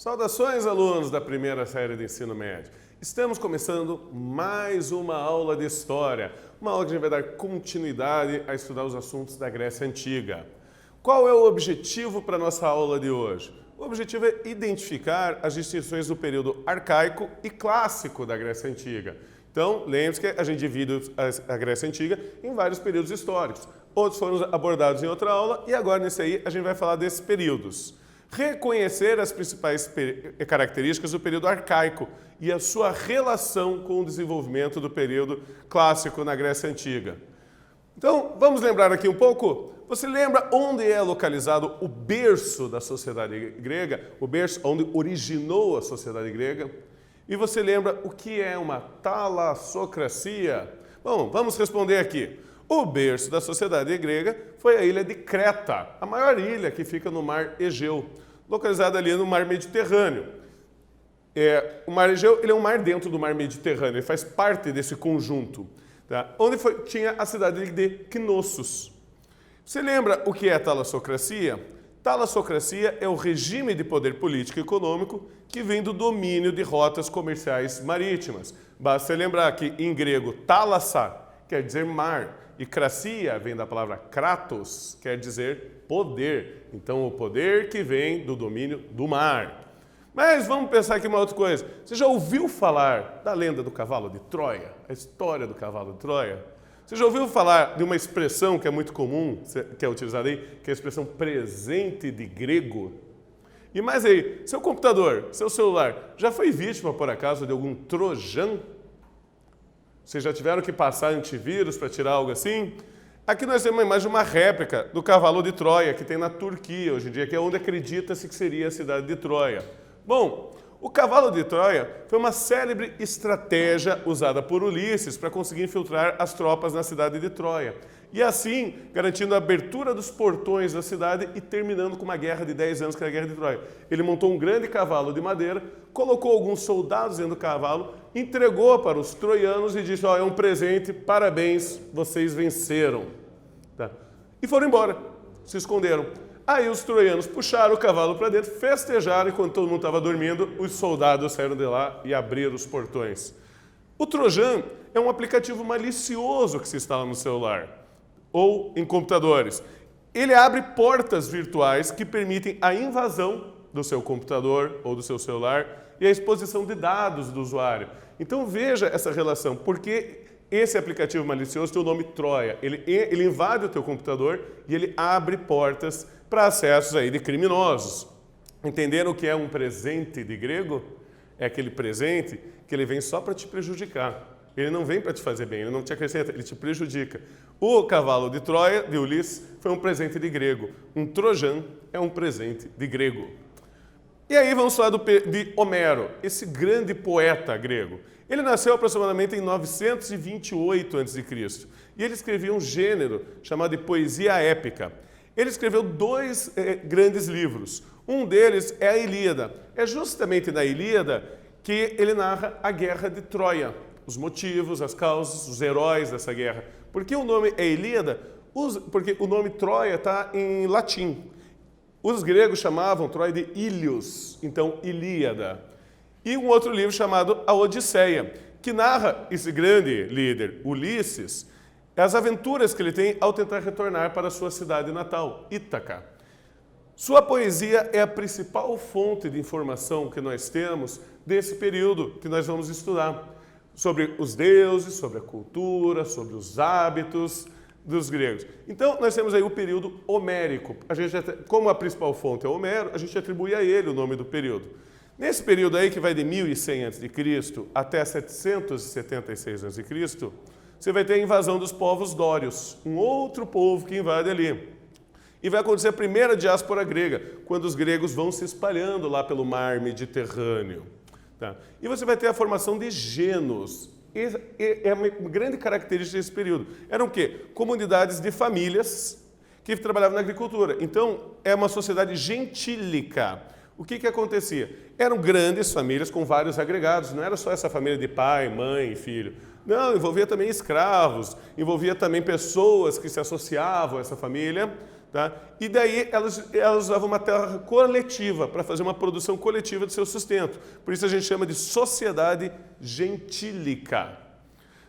Saudações, alunos da primeira série de ensino médio. Estamos começando mais uma aula de História, uma aula que a gente vai dar continuidade a estudar os assuntos da Grécia Antiga. Qual é o objetivo para a nossa aula de hoje? O objetivo é identificar as distinções do período arcaico e clássico da Grécia Antiga. Então, lembre-se que a gente divide a Grécia Antiga em vários períodos históricos. Outros foram abordados em outra aula e agora nesse aí a gente vai falar desses períodos. Reconhecer as principais características do período arcaico e a sua relação com o desenvolvimento do período clássico na Grécia Antiga. Então, vamos lembrar aqui um pouco? Você lembra onde é localizado o berço da sociedade grega? O berço onde originou a sociedade grega? E você lembra o que é uma talassocracia? Bom, vamos responder aqui. O berço da sociedade grega foi a ilha de Creta, a maior ilha que fica no mar Egeu, localizada ali no mar Mediterrâneo. O mar Egeu ele é um mar dentro do mar Mediterrâneo, ele faz parte desse conjunto, tá? Onde tinha a cidade de Knossos. Você lembra o que é talassocracia? Talassocracia é o regime de poder político e econômico que vem do domínio de rotas comerciais marítimas. Basta lembrar que em grego thalassa quer dizer mar e cracia vem da palavra kratos, quer dizer poder. Então o poder que vem do domínio do mar. Mas vamos pensar aqui uma outra coisa. Você já ouviu falar da lenda do cavalo de Troia? A história do cavalo de Troia? Você já ouviu falar de uma expressão que é muito comum, que é utilizada aí, que é a expressão presente de grego? E mais aí, seu computador, seu celular, já foi vítima, por acaso, de algum trojan? Vocês já tiveram que passar antivírus para tirar algo assim? Aqui nós temos uma imagem de uma réplica do cavalo de Troia, que tem na Turquia hoje em dia, que é onde acredita-se que seria a cidade de Troia. Bom, o cavalo de Troia foi uma célebre estratégia usada por Ulisses para conseguir infiltrar as tropas na cidade de Troia. E assim, garantindo a abertura dos portões da cidade e terminando com uma guerra de 10 anos, que era a Guerra de Troia. Ele montou um grande cavalo de madeira, colocou alguns soldados dentro do cavalo, entregou para os troianos e disse, é um presente, parabéns, vocês venceram. Tá? E foram embora, se esconderam. Aí os troianos puxaram o cavalo para dentro, festejaram, enquanto todo mundo estava dormindo, os soldados saíram de lá e abriram os portões. O Trojan é um aplicativo malicioso que se instala no celular ou em computadores. Ele abre portas virtuais que permitem a invasão do seu computador ou do seu celular e a exposição de dados do usuário. Então veja essa relação, porque esse aplicativo malicioso tem o nome Troia. Ele invade o teu computador e ele abre portas para acessos aí de criminosos. Entenderam o que é um presente de grego? É aquele presente que ele vem só para te prejudicar. Ele não vem para te fazer bem, ele não te acrescenta, ele te prejudica. O cavalo de Troia, de Ulisses, foi um presente de grego. Um trojan é um presente de grego. E aí vamos falar de Homero, esse grande poeta grego. Ele nasceu aproximadamente em 928 a.C. e ele escrevia um gênero chamado de poesia épica. Ele escreveu dois grandes livros. Um deles é a Ilíada. É justamente na Ilíada que ele narra a Guerra de Troia. Os motivos, as causas, os heróis dessa guerra. Por que o nome é Ilíada? Porque o nome Troia está em latim. Os gregos chamavam Troia de Ilios, então Ilíada. E um outro livro chamado A Odisseia, que narra esse grande líder, Ulisses, as aventuras que ele tem ao tentar retornar para a sua cidade natal, Ítaca. Sua poesia é a principal fonte de informação que nós temos desse período que nós vamos estudar, sobre os deuses, sobre a cultura, sobre os hábitos dos gregos. Então, nós temos aí o período homérico. Como a principal fonte é Homero, a gente atribui a ele o nome do período. Nesse período aí, que vai de 1100 a.C. até 776 a.C., você vai ter a invasão dos povos dórios, um outro povo que invade ali. E vai acontecer a primeira diáspora grega, quando os gregos vão se espalhando lá pelo mar Mediterrâneo. Tá? E você vai ter a formação de gênos. É uma grande característica desse período. Eram o quê? Comunidades de famílias que trabalhavam na agricultura. Então, é uma sociedade gentílica. O que acontecia? Eram grandes famílias com vários agregados. Não era só essa família de pai, mãe e filho. Não, envolvia também escravos, envolvia também pessoas que se associavam a essa família. Tá? E daí elas usavam uma terra coletiva para fazer uma produção coletiva de seu sustento. Por isso a gente chama de sociedade gentílica.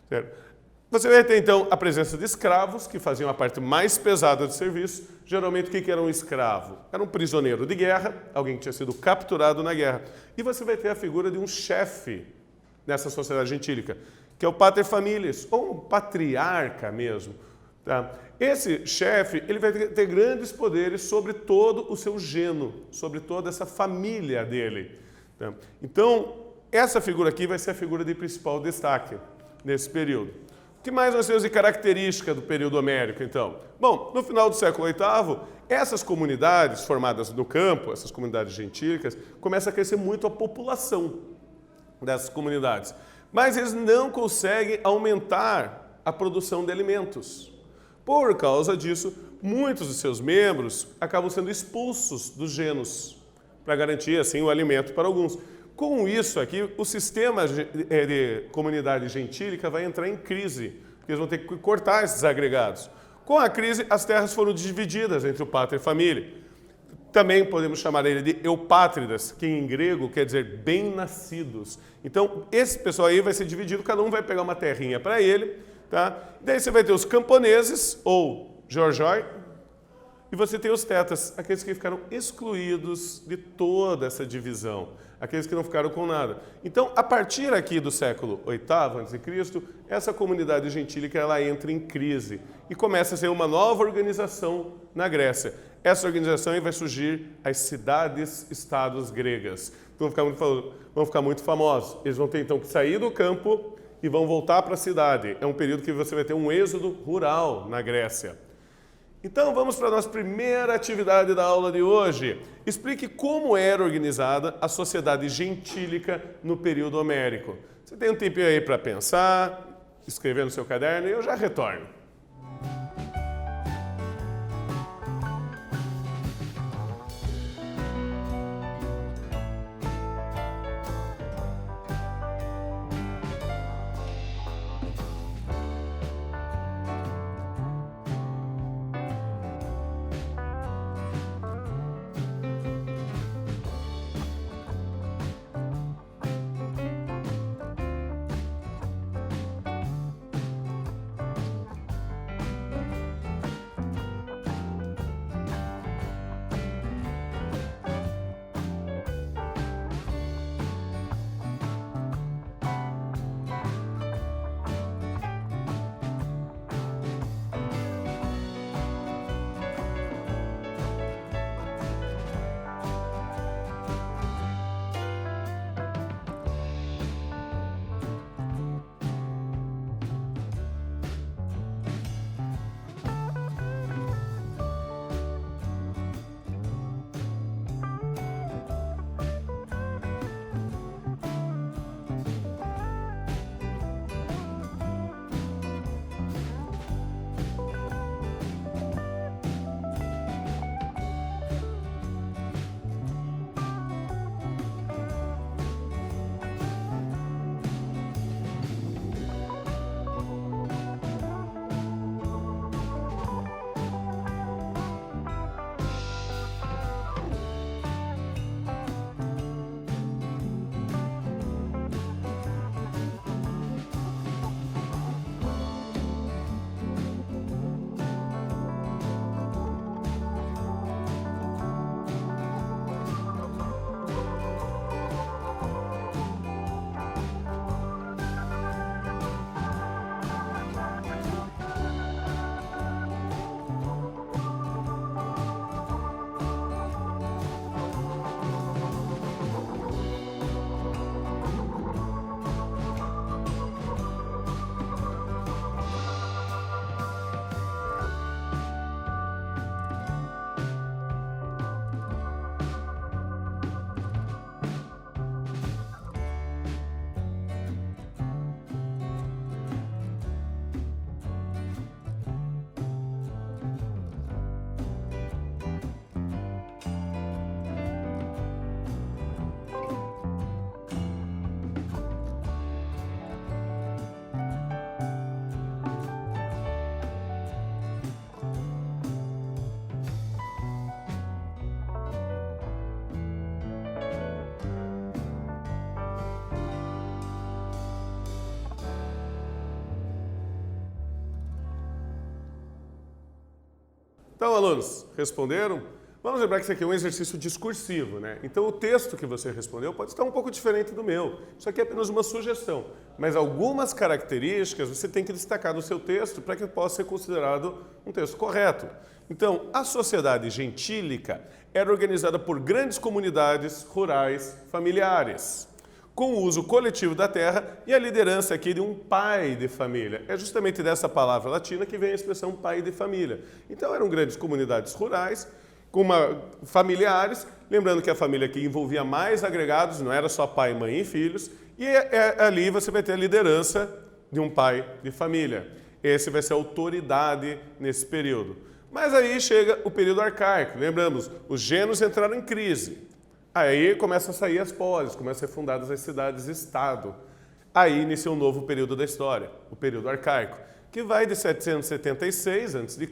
Certo? Você vai ter, então, a presença de escravos, que faziam a parte mais pesada do serviço. Geralmente, o que era um escravo? Era um prisioneiro de guerra, alguém que tinha sido capturado na guerra. E você vai ter a figura de um chefe nessa sociedade gentílica, que é o pater familias, ou um patriarca mesmo. Tá? Esse chefe ele vai ter grandes poderes sobre todo o seu geno, sobre toda essa família dele. Tá? Então, essa figura aqui vai ser a figura de principal destaque nesse período. O que mais nós temos de característica do período homérico, então? Bom, no final do século VIII, essas comunidades formadas no campo, essas comunidades gentílicas, começa a crescer muito a população dessas comunidades. Mas eles não conseguem aumentar a produção de alimentos. Por causa disso, muitos de seus membros acabam sendo expulsos dos genos, para garantir, assim, o alimento para alguns. Com isso aqui, o sistema de comunidade gentílica vai entrar em crise, porque eles vão ter que cortar esses agregados. Com a crise, as terras foram divididas entre o pater e família. Também podemos chamar ele de eupátridas, que em grego quer dizer bem-nascidos. Então, esse pessoal aí vai ser dividido, cada um vai pegar uma terrinha para ele. Tá? Daí você vai ter os camponeses, ou georgioi, e você tem os tetas, aqueles que ficaram excluídos de toda essa divisão, aqueles que não ficaram com nada. Então, a partir aqui do século VIII a.C., essa comunidade gentílica ela entra em crise e começa a ser uma nova organização na Grécia. Essa organização aí vai surgir as cidades-estados gregas. Então, vão ficar muito famosos. Eles vão ter, então, que sair do campo e vão voltar para a cidade. É um período que você vai ter um êxodo rural na Grécia. Então, vamos para a nossa primeira atividade da aula de hoje. Explique como era organizada a sociedade gentílica no período homérico. Você tem um tempinho aí para pensar, escrever no seu caderno e eu já retorno. Então, alunos, responderam? Vamos lembrar que isso aqui é um exercício discursivo, né? Então, o texto que você respondeu pode estar um pouco diferente do meu. Isso aqui é apenas uma sugestão. Mas algumas características você tem que destacar no seu texto para que possa ser considerado um texto correto. Então, a sociedade gentílica era organizada por grandes comunidades rurais familiares, com o uso coletivo da terra e a liderança aqui de um pai de família. É justamente dessa palavra latina que vem a expressão pai de família. Então, eram grandes comunidades rurais, familiares, lembrando que a família aqui envolvia mais agregados, não era só pai, mãe e filhos, e ali você vai ter a liderança de um pai de família. Esse vai ser a autoridade nesse período. Mas aí chega o período arcaico, lembramos, os gêneros entraram em crise. Aí começam a sair as polis, começam a ser fundadas as cidades-estado. Aí inicia um novo período da história, o período arcaico, que vai de 776 a.C.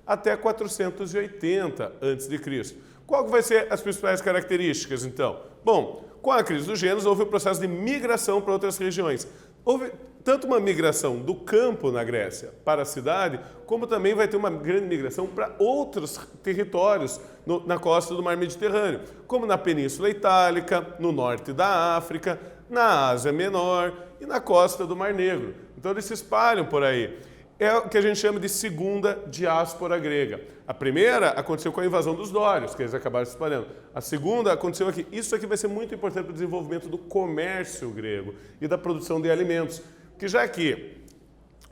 até 480 a.C. Qual que vai ser as principais características, então? Bom, com a crise dos gêneros, houve um processo de migração para outras regiões. Houve tanto uma migração do campo na Grécia para a cidade, como também vai ter uma grande migração para outros territórios na costa do Mar Mediterrâneo, como na Península Itálica, no norte da África, na Ásia Menor e na costa do Mar Negro. Então eles se espalham por aí. É o que a gente chama de segunda diáspora grega. A primeira aconteceu com a invasão dos dórios, que eles acabaram se espalhando. A segunda aconteceu aqui. Isso aqui vai ser muito importante para o desenvolvimento do comércio grego e da produção de alimentos. Que já que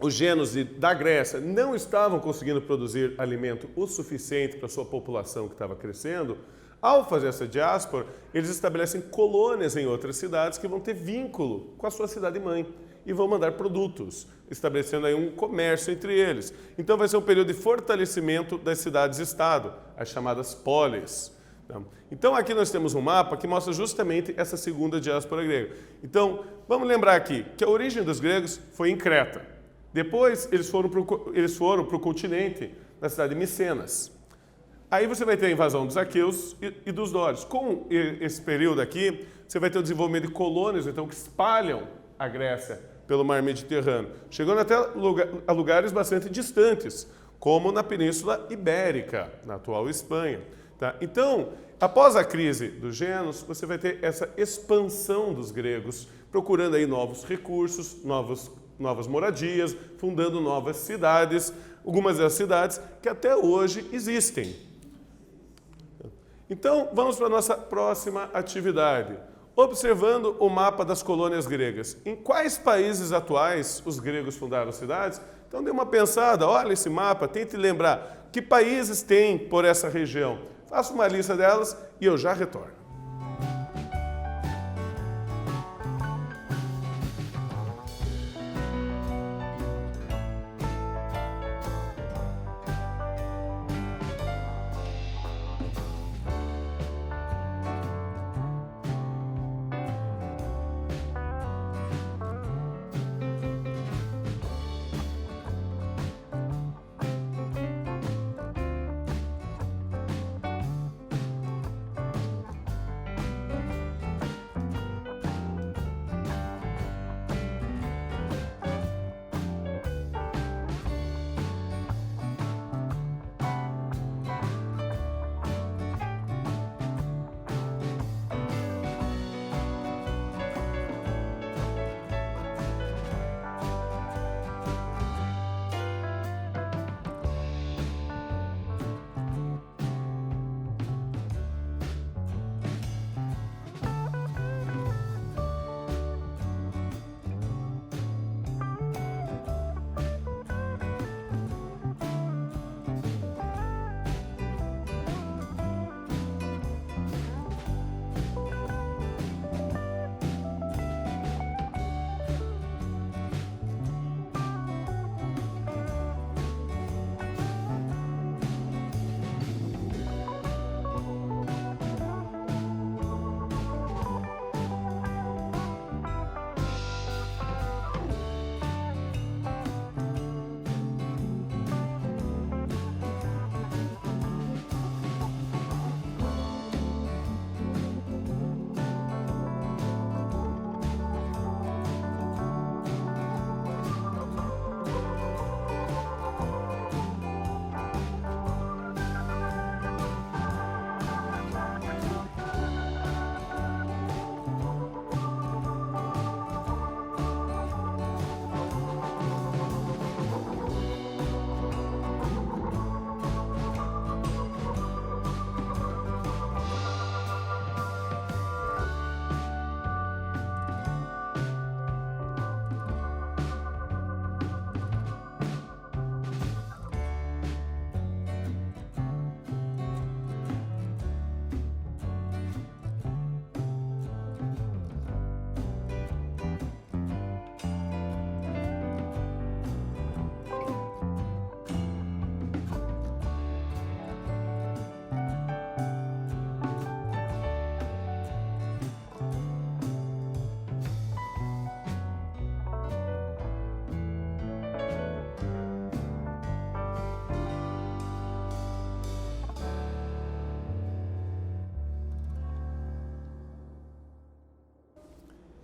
os gênios da Grécia não estavam conseguindo produzir alimento o suficiente para a sua população que estava crescendo, ao fazer essa diáspora, eles estabelecem colônias em outras cidades que vão ter vínculo com a sua cidade-mãe e vão mandar produtos, estabelecendo aí um comércio entre eles. Então vai ser um período de fortalecimento das cidades-estado, as chamadas polis. Então aqui nós temos um mapa que mostra justamente essa segunda diáspora grega. Então, vamos lembrar aqui que a origem dos gregos foi em Creta. Depois eles foram para o continente, na cidade de Micenas. Aí você vai ter a invasão dos aqueus e dos dórios. Com esse período aqui, você vai ter o desenvolvimento de colônias, então, que espalham a Grécia pelo Mar Mediterrâneo, chegando até a lugares bastante distantes, como na Península Ibérica, na atual Espanha. Tá? Então, após a crise dos gênios, você vai ter essa expansão dos gregos, procurando aí novos recursos, novas moradias, fundando novas cidades, algumas das cidades que até hoje existem. Então, vamos para a nossa próxima atividade. Observando o mapa das colônias gregas. Em quais países atuais os gregos fundaram cidades? Então, dê uma pensada, olha esse mapa, tente lembrar que países tem por essa região. Faça uma lista delas e eu já retorno.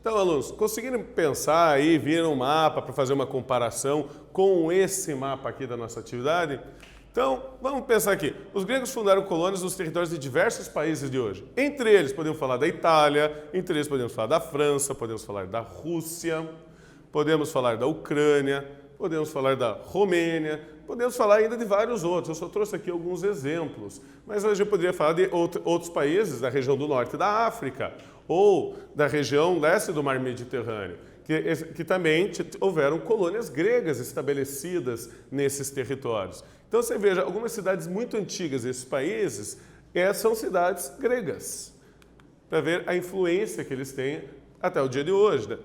Então, alunos, conseguiram pensar aí, viram um mapa para fazer uma comparação com esse mapa aqui da nossa atividade? Então, vamos pensar aqui. Os gregos fundaram colônias nos territórios de diversos países de hoje. Entre eles, podemos falar da Itália, entre eles podemos falar da França, podemos falar da Rússia, podemos falar da Ucrânia, podemos falar da Romênia, podemos falar ainda de vários outros. Eu só trouxe aqui alguns exemplos. Mas hoje eu poderia falar de outros países da região do norte da África ou da região leste do mar Mediterrâneo, que também houveram colônias gregas estabelecidas nesses territórios. Então você veja, algumas cidades muito antigas desses países são cidades gregas, para ver a influência que eles têm até o dia de hoje, né?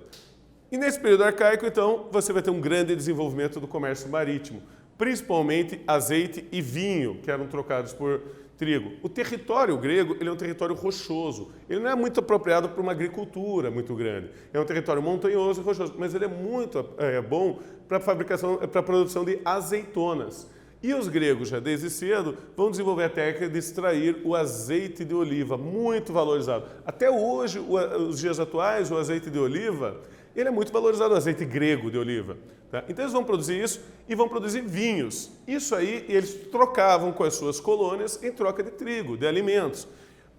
E nesse período arcaico, então, você vai ter um grande desenvolvimento do comércio marítimo, principalmente azeite e vinho, que eram trocados por trigo. O território grego, ele é um território rochoso. Ele não é muito apropriado para uma agricultura muito grande. É um território montanhoso e rochoso, mas ele é muito bom para a produção de azeitonas. E os gregos, já desde cedo, vão desenvolver a técnica de extrair o azeite de oliva, muito valorizado. Até hoje, os dias atuais, o azeite de oliva, ele é muito valorizado, o azeite grego de oliva. Tá? Então eles vão produzir isso e vão produzir vinhos. Isso aí eles trocavam com as suas colônias em troca de trigo, de alimentos.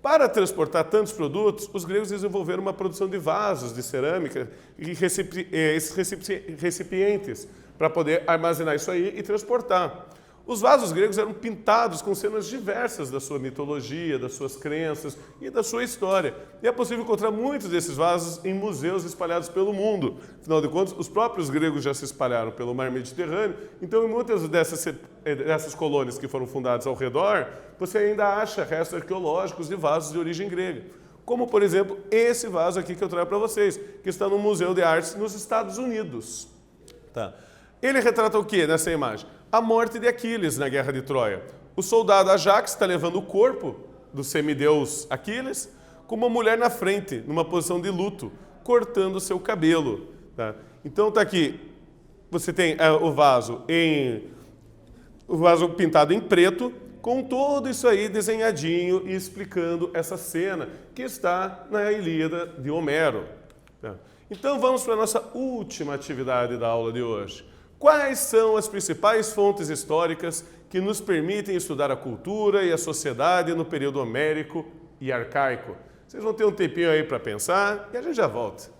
Para transportar tantos produtos, os gregos desenvolveram uma produção de vasos de cerâmica e recipientes para poder armazenar isso aí e transportar. Os vasos gregos eram pintados com cenas diversas da sua mitologia, das suas crenças e da sua história. E é possível encontrar muitos desses vasos em museus espalhados pelo mundo. Afinal de contas, os próprios gregos já se espalharam pelo mar Mediterrâneo, então em muitas dessas colônias que foram fundadas ao redor, você ainda acha restos arqueológicos de vasos de origem grega. Como, por exemplo, esse vaso aqui que eu trago para vocês, que está no Museu de Artes nos Estados Unidos. Tá. Ele retrata o que nessa imagem? A morte de Aquiles na Guerra de Troia. O soldado Ajax está levando o corpo do semideus Aquiles com uma mulher na frente, numa posição de luto, cortando o seu cabelo. Tá? Então está aqui, você tem o vaso pintado em preto, com todo isso aí desenhadinho e explicando essa cena que está na Ilíada de Homero. Tá? Então vamos para a nossa última atividade da aula de hoje. Quais são as principais fontes históricas que nos permitem estudar a cultura e a sociedade no período homérico e arcaico? Vocês vão ter um tempinho aí para pensar e a gente já volta.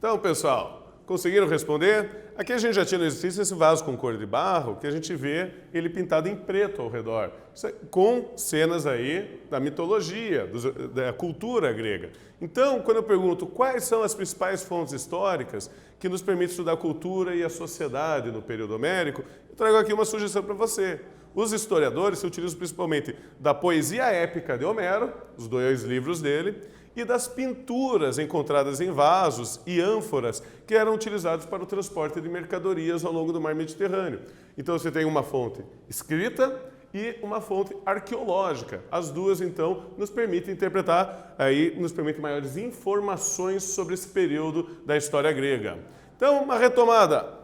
Então, pessoal, conseguiram responder? Aqui a gente já tinha no exercício esse vaso com cor de barro, que a gente vê ele pintado em preto ao redor, com cenas aí da mitologia, da cultura grega. Então, quando eu pergunto quais são as principais fontes históricas que nos permitem estudar a cultura e a sociedade no período homérico, eu trago aqui uma sugestão para você. Os historiadores se utilizam principalmente da poesia épica de Homero, os 2 livros dele, e das pinturas encontradas em vasos e ânforas que eram utilizados para o transporte de mercadorias ao longo do mar Mediterrâneo. Então você tem uma fonte escrita e uma fonte arqueológica. As duas, então, nos permitem interpretar, nos permitem maiores informações sobre esse período da história grega. Então, uma retomada.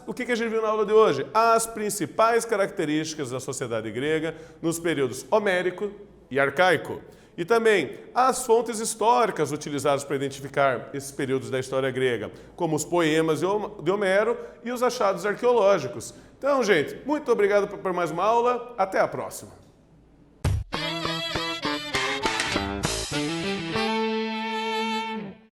O que a gente viu na aula de hoje? As principais características da sociedade grega nos períodos homérico e arcaico. E também as fontes históricas utilizadas para identificar esses períodos da história grega, como os poemas de Homero e os achados arqueológicos. Então, gente, muito obrigado por mais uma aula. Até a próxima.